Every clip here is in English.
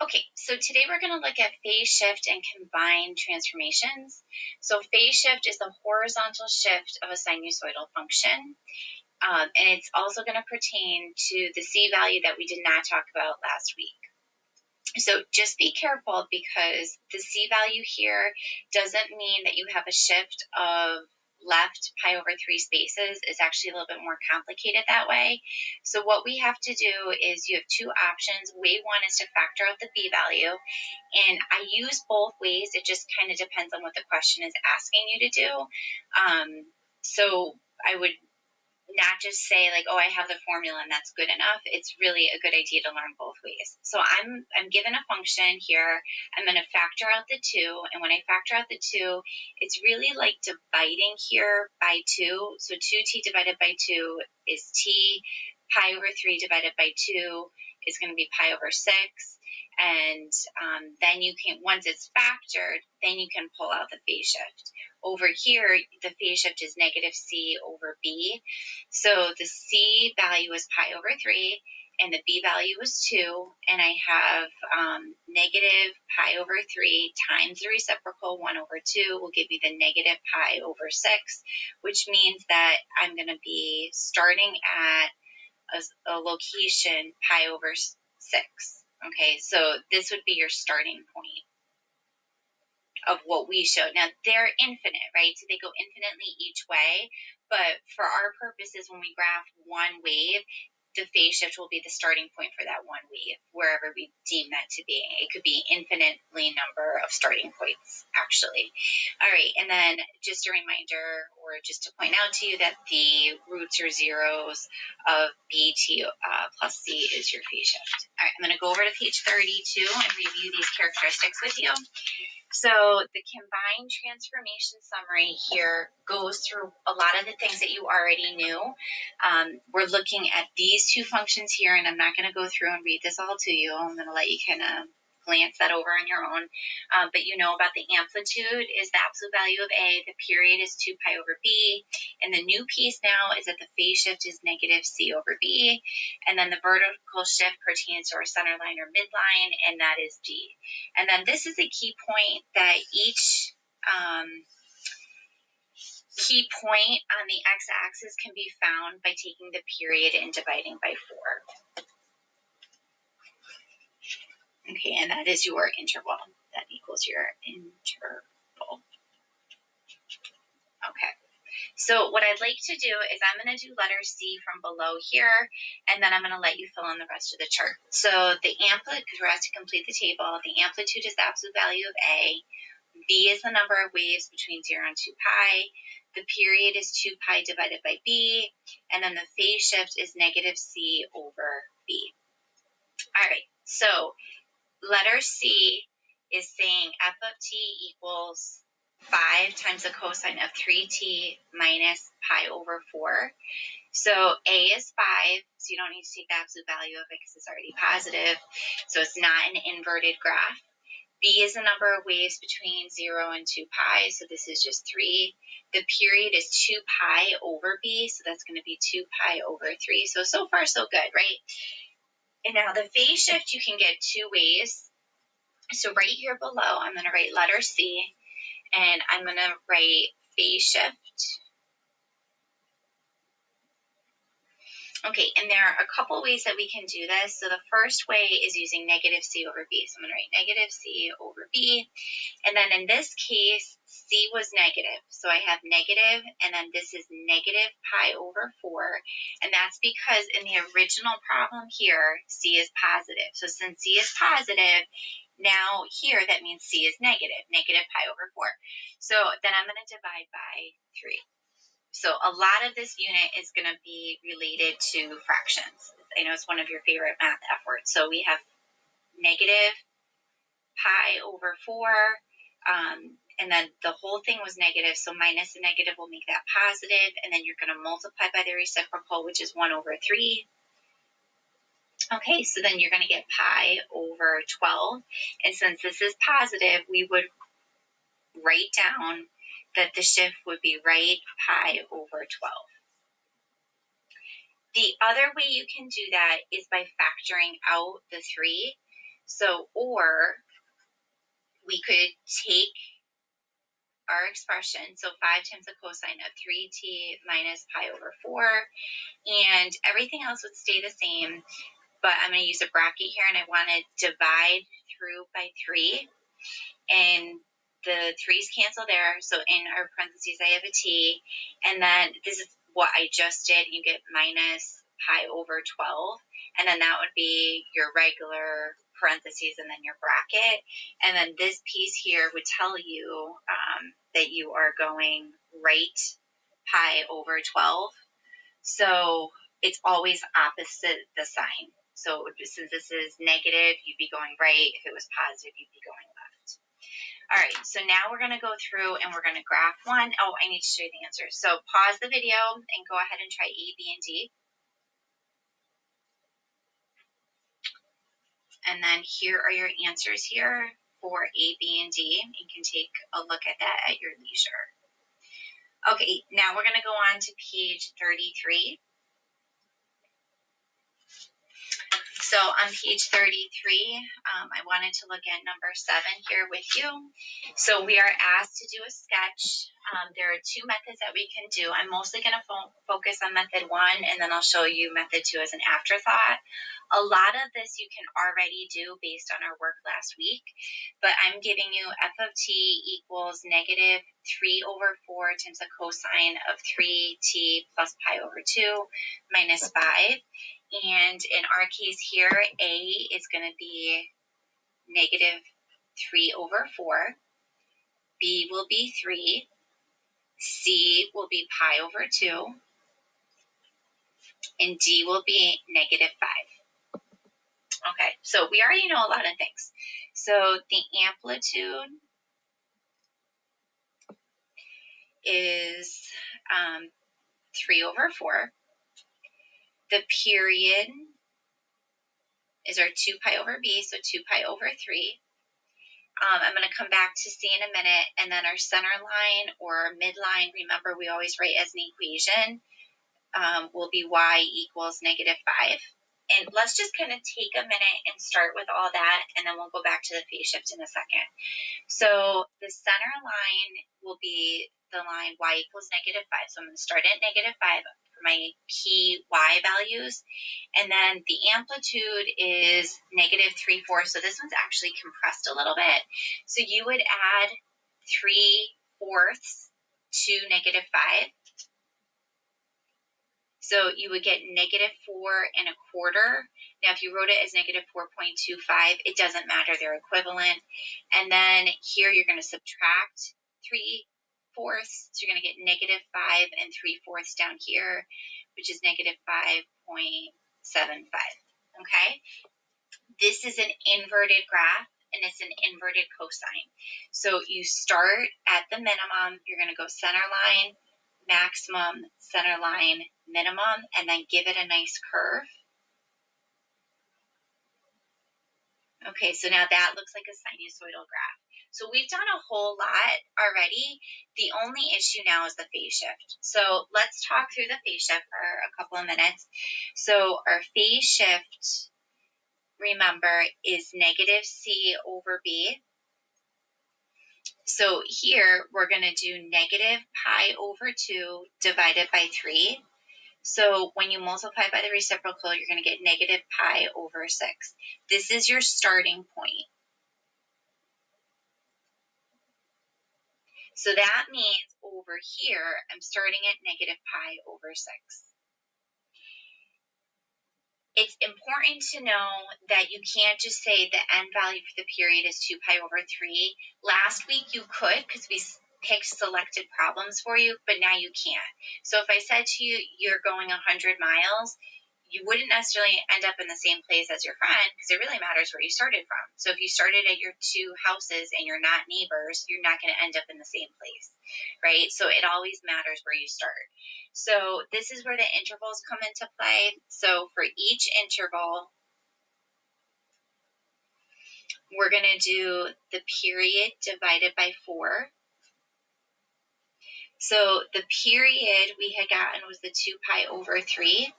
Okay, so today we're going to look at phase shift and combined transformations. So phase shift is the horizontal shift of a sinusoidal function, and it's also going to pertain to the C value that we did not talk about last week. So just be careful, because the C value here doesn't mean that you have a shift of left pi over 3 spaces. It's actually a little bit more complicated that way. So what we have to do is you have two options. Way one is to factor out the B value, and I use both ways. It just kind of depends on what the question is asking you to do. So I would not just say like, oh, I have the formula and that's good enough. It's really a good idea to learn both ways. So I'm given a function here. I'm going to factor out the 2. And when I factor out the 2, it's really like dividing here by 2. So 2t divided by 2 is t. Pi over 3 divided by 2 is going to be pi over 6. And then you can, once it's factored, then you can pull out the phase shift. Over here, the phase shift is negative c over b. So the c value is pi over 3, and the b value is 2, and I have negative pi over 3 times the reciprocal 1 over 2 will give you the negative pi over 6, which means that I'm going to be starting at a location pi over 6. Okay, so this would be your starting point of what we showed. Now, they're infinite, right? So they go infinitely each way. But for our purposes, when we graph one wave, the phase shift will be the starting point for that one wave, wherever we deem that to be. It could be infinitely number of starting points, actually. All right, and then just a reminder, or just to point out to you, that the roots or zeros of BT plus C is your phase shift. All right, I'm going to go over to page 32 and review these characteristics with you. So the combined transformation summary here goes through a lot of the things that you already knew. We're looking at these two functions here, and I'm not going to go through and read this all to you. I'm going to let you kind of glance that over on your own. But you know about the amplitude is the absolute value of A, the period is 2 pi over B, and the new piece now is that the phase shift is negative C over B, and then the vertical shift pertains to our center line or midline, and that is G. And then this is a key point that each key point on the x-axis can be found by taking the period and dividing by 4. Okay, and that is your interval. That equals your interval. Okay, so what I'd like to do is I'm going to do letter C from below here, and then I'm going to let you fill in the rest of the chart. So the amplitude, because we're asked to complete the table, the amplitude is the absolute value of A. B is the number of waves between 0 and 2 pi. The period is 2 pi divided by B, and then the phase shift is negative C over B. All right, so letter C is saying f of t equals 5 times the cosine of 3t minus pi over 4. So A is 5, so you don't need to take the absolute value of it because it's already positive. So it's not an inverted graph. B is the number of waves between 0 and 2 pi, so this is just 3. The period is 2 pi over B, so that's going to be 2 pi over 3. So far, so good, right? And now the phase shift, you can get two ways. So right here below, I'm going to write letter C, and I'm going to write phase shift. Okay, and there are a couple ways that we can do this. So the first way is using negative C over B. So I'm going to write negative C over B. And then in this case, C was negative. So I have negative, and then this is negative pi over 4. And that's because in the original problem here, C is positive. So since C is positive, now here that means C is negative, negative pi over 4. So then I'm going to divide by 3. So a lot of this unit is going to be related to fractions. I know it's one of your favorite math efforts. So we have negative pi over 4, and then the whole thing was negative, so minus the negative will make that positive, and then you're going to multiply by the reciprocal, which is 1 over 3. Okay, so then you're going to get pi over 12, and since this is positive, we would write down that the shift would be right pi over 12. The other way you can do that is by factoring out the 3. So, or we could take our expression, so 5 times the cosine of 3t minus pi over 4, and everything else would stay the same, but I'm going to use a bracket here, and I want to divide through by 3, and the 3's cancel there, so in our parentheses I have a t, and then this is what I just did. You get minus pi over 12, and then that would be your regular parentheses and then your bracket, and then this piece here would tell you that you are going right pi over 12, so it's always opposite the sign. So since this is negative, you'd be going right. If it was positive, you'd be going left. All right, so now we're going to go through and we're going to graph one. Oh, I need to show you the answers. So pause the video and go ahead and try A, B, and D. And then here are your answers here for A, B, and D. You can take a look at that at your leisure. Okay, now we're going to go on to page 33. So on page 33, I wanted to look at number 7 here with you. So we are asked to do a sketch. There are 2 methods that we can do. I'm mostly going to focus on method 1, and then I'll show you method 2 as an afterthought. A lot of this you can already do based on our work last week, but I'm giving you f of t equals negative 3 over 4 times the cosine of 3t plus pi over 2 minus 5. And in our case here, A is going to be negative 3 over 4. B will be 3. C will be pi over 2. And D will be negative 5. Okay, so we already know a lot of things. So the amplitude is 3 over 4. The period is our 2 pi over B, so 2 pi over 3. I'm going to come back to C in a minute, and then our center line or midline, remember we always write as an equation, will be y equals negative 5. And let's just kind of take a minute and start with all that, and then we'll go back to the phase shift in a second. So the center line will be the line y equals negative 5. So I'm going to start at negative 5 for my key y values. And then the amplitude is negative 3/4. So this one's actually compressed a little bit. So you would add 3/4 to negative 5. So you would get negative 4¼ Now, if you wrote it as negative 4.25, it doesn't matter. They're equivalent. And then here you're going to subtract 3/4. So you're going to get negative 5 and 3/4 down here, which is negative 5.75. Okay? This is an inverted graph, and it's an inverted cosine. So you start at the minimum. You're going to go center line, maximum, center line, minimum, and then give it a nice curve. Okay, so now that looks like a sinusoidal graph. So we've done a whole lot already. The only issue now is the phase shift. So let's talk through the phase shift for a couple of minutes. So our phase shift, remember, is negative c over b. So here we're going to do negative pi over 2 divided by 3. So when you multiply by the reciprocal, you're going to get negative pi over 6. This is your starting point. So that means over here, I'm starting at negative pi over 6. It's important to know that you can't just say the end value for the period is 2 pi over 3. Last week you could, because we picked selected problems for you, but now you can't. So if I said to you, you're going 100 miles, you wouldn't necessarily end up in the same place as your friend, because it really matters where you started from. So if you started at your 2 houses and you're not neighbors, you're not going to end up in the same place, right? So it always matters where you start. So this is where the intervals come into play. So for each interval, we're going to do the period divided by 4. So the period we had gotten was the 2 pi over 3,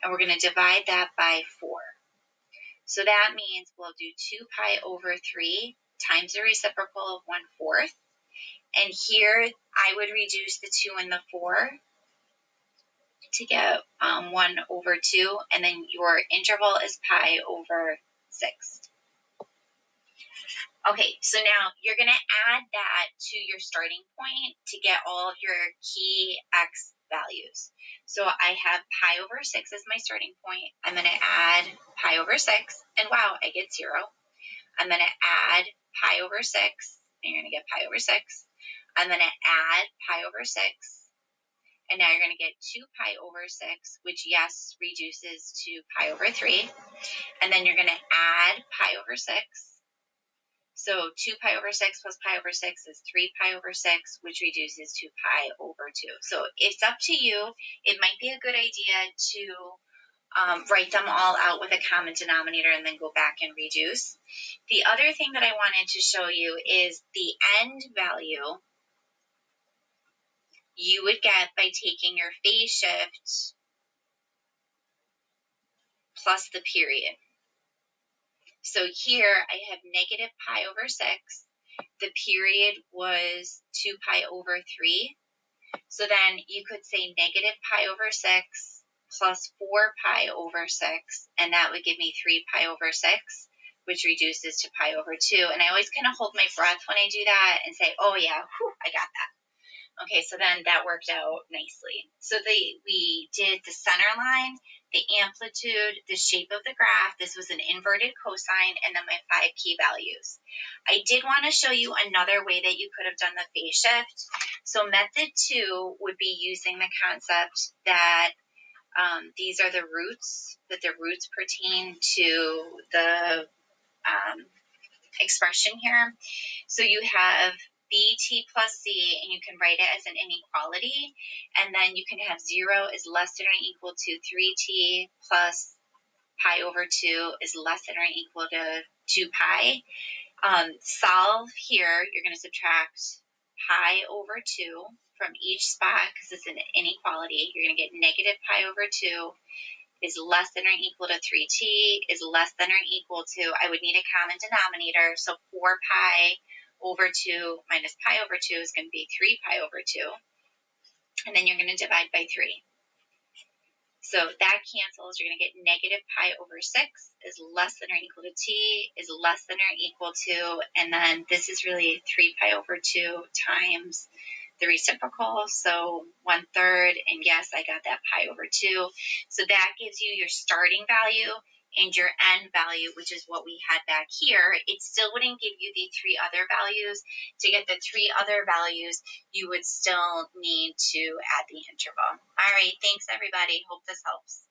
and we're going to divide that by 4. So that means we'll do 2 pi over 3 times the reciprocal of 1/4. And here I would reduce the 2 and the 4 to get 1 over 2. And then your interval is pi over 6. Okay, so now you're going to add that to your starting point to get all of your key x values. So I have pi over 6 as my starting point. I'm going to add pi over 6, and wow, I get 0. I'm going to add pi over 6, and you're going to get pi over 6. I'm going to add pi over 6, and now you're going to get 2 pi over 6, which, yes, reduces to pi over 3. And then you're going to add pi over 6. So 2 pi over 6 plus pi over 6 is 3 pi over 6, which reduces to pi over 2. So it's up to you. It might be a good idea to write them all out with a common denominator and then go back and reduce. The other thing that I wanted to show you is the end value you would get by taking your phase shift plus the period. So here I have negative pi over 6. The period was 2 pi over 3. So then you could say negative pi over 6 plus 4 pi over 6, and that would give me 3 pi over 6, which reduces to pi over 2. And I always kind of hold my breath when I do that and say, oh yeah, whew, I got that. Okay, so then that worked out nicely. So we did the center line, the amplitude, the shape of the graph. This was an inverted cosine, and then my 5 key values. I did want to show you another way that you could have done the phase shift. So method 2 would be using the concept that these are the roots, that the roots pertain to the expression here. So you have bt plus c, and you can write it as an inequality, and then you can have 0 is less than or equal to 3t plus pi over 2 is less than or equal to 2 pi. Solve here, you're going to subtract pi over 2 from each spot because it's an inequality. You're going to get negative pi over 2 is less than or equal to 3t is less than or equal to, I would need a common denominator, so 4 pi over 2 minus pi over 2 is going to be 3 pi over 2. And then you're going to divide by 3. So that cancels. You're going to get negative pi over 6 is less than or equal to t is less than or equal to, and then this is really 3 pi over 2 times the reciprocal, so 1/3, and yes, I got that pi over 2. So that gives you your starting value and your end value, which is what we had back here. It still wouldn't give you the 3 other values. To get the 3 other values, you would still need to add the interval. All right, thanks everybody. Hope this helps.